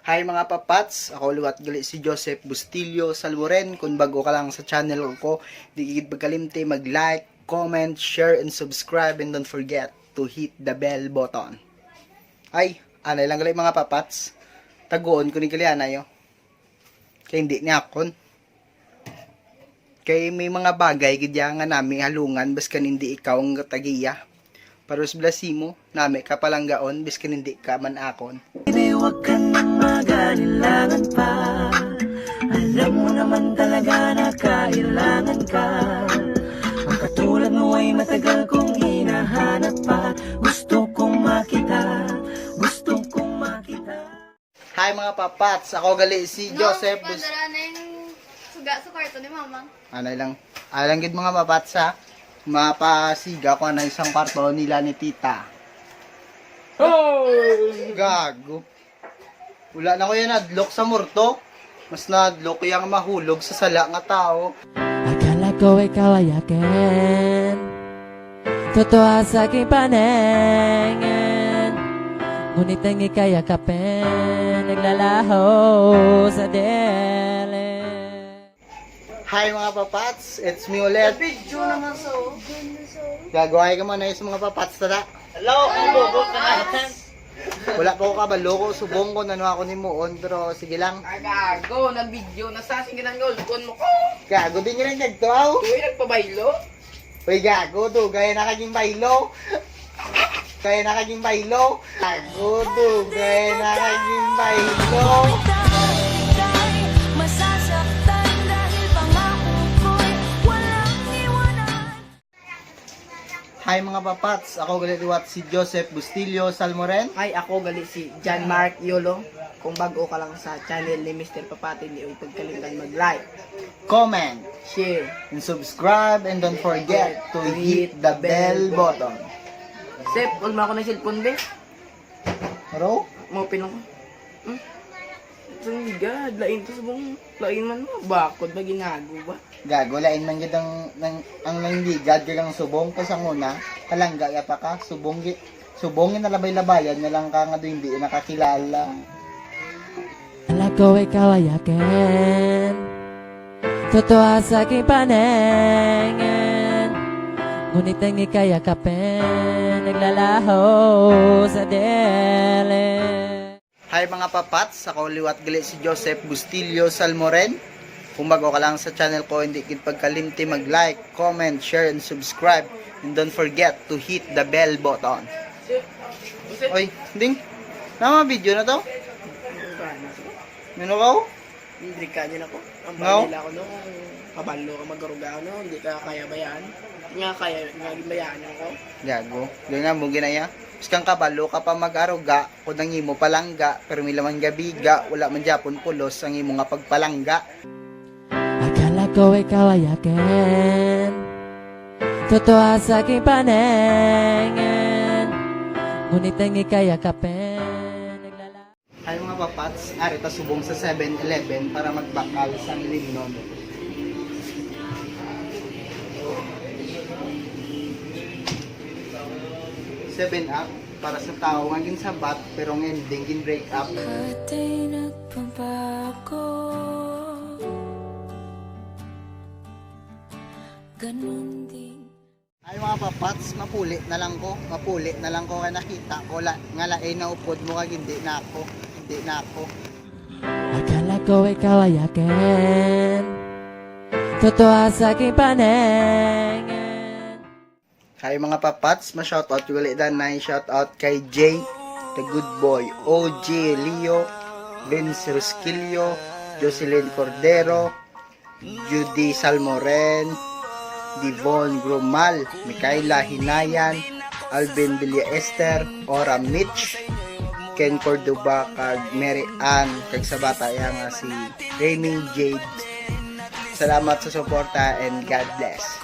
Hi mga papats, ako luwat gali si Joseph Bustillo Salmoren. Kung bago ka lang sa channel ko, di gigit magkalimti mag-like, comment, share, and subscribe, and don't forget to hit the bell button. Ay, anay lang gali mga papats, tagoon ko ni kaliana yo. Kaya hindi niya akon. Kaya may mga bagay gidya nga nami halungan baskan hindi ikaw ang tagiya. Paros blasimo, nami ka palang gaon baskan hindi ka man akon. Huwag ka nang mag-alilangan pa. Alam mo naman talaga na kailangan ka. Ang katulad mo ay matagal kong hinahanap pa. Gusto kong makita. Hi mga papats, ako gali si Joseph No, pandara na yung suga sa kwarto ni mama. Anay lang gid mga papats ha. Mapasiga ko na isang kwarto nila ni tita. Oh! Gago. Wala na ko yan nadlok sa murto. Mas nadlok yung mahulog sa sala nga tao. Akala ko ikaw ay akin. Totoo sa aking paningin. Ngunit ang ika'y akapin. Naglalaho sa dele. Hi mga papats, it's me ulit. Video naman so. Gagawa ka muna sa mga papats tada. Hello, bubog ka na. Wala pa ko kabalo ko, subong ko nano ako ni Muon, pero sige lang. Gago, nag-video, nasasinginan ko, lukon mo ko. Gago din rin nagtuaw. Uy, nagpabaylo. Uy gago, dugay na kaging baylo. Kaya na kaging baylo. Gago, dugay na kaging baylo. Hi mga papats, ako galiwat si Joseph Bustillo Salmoren. Ay, ako gali si John Mark Yolo. Kung bago ka lang sa channel ni Mr. Papati, hindi huwag pagkalimutan mag-like, Comment, share, and subscribe, and don't forget to hit the bell button. Sep, huwag mo ako ng cellphone, be. Bro, Mo pinong ko. Sanggad, lain to sa buong, lain man mo. Bakod ba ginago ba? gago, lain man gid ang nanggigad kagang subong kasi una, palangga ya pa ka, subongin na labay-labayan na lang ka nga do hindi nakakilala. Akala ko ikaw ay akin. Totoo sa aking paningin. Ngunit ang ika'y akapin. Naglalaho sa dele. Hi mga papats, ako liwat gali si Joseph Bustillo Salmoren. Kung bago ka lang sa channel ko, hindi gid pagkalimti mag-like, comment, share, and subscribe. And don't forget to hit the bell button. Sep, Oy, ding, nama video na to? Mino ka? hindi ka niya ako. Ang No? balila ko nung kabalo ka magaruga no, hindi ka kaya bayaan. Nga kaya, nga bayaan ako. Gago, ganyan mo ginaya. Iskang kabalo ka pa mag-aruga, kung nang imo palangga, pero may laman gabiga, wala man Japon pulos, ang imo nga pagpalangga. Akala ko ikaw ay akin. Totoo sa aking paningin. Ngunit ang ika'y akapin. Ay mga papats, arita subong sa 7-Eleven para magbakal sa limnon. Seven up para sa tao nga ginsabat pero ang ending gin break up. Kata'y nagpabago. Ganun din. Ay mga papats, mapuli na lang ko kaya nakita ko nga lain na upod mo kag hindi na ako. Akala ko ikaw ay akin. Totoo sa aking paningin. Hi mga papats, ma-shoutout ko ulit na shoutout kay Jay, the good boy, OG, Leo, Vince Rusquillo, Jocelyn Cordero, Judy Salmoren, Divon Grumal, Micaela Hinayan, Alvin Villa Esther, Ora Mitch, Ken Cordoba, kag Mary Ann, kag sa bata nga si Remy Jade. Salamat sa suporta and God bless.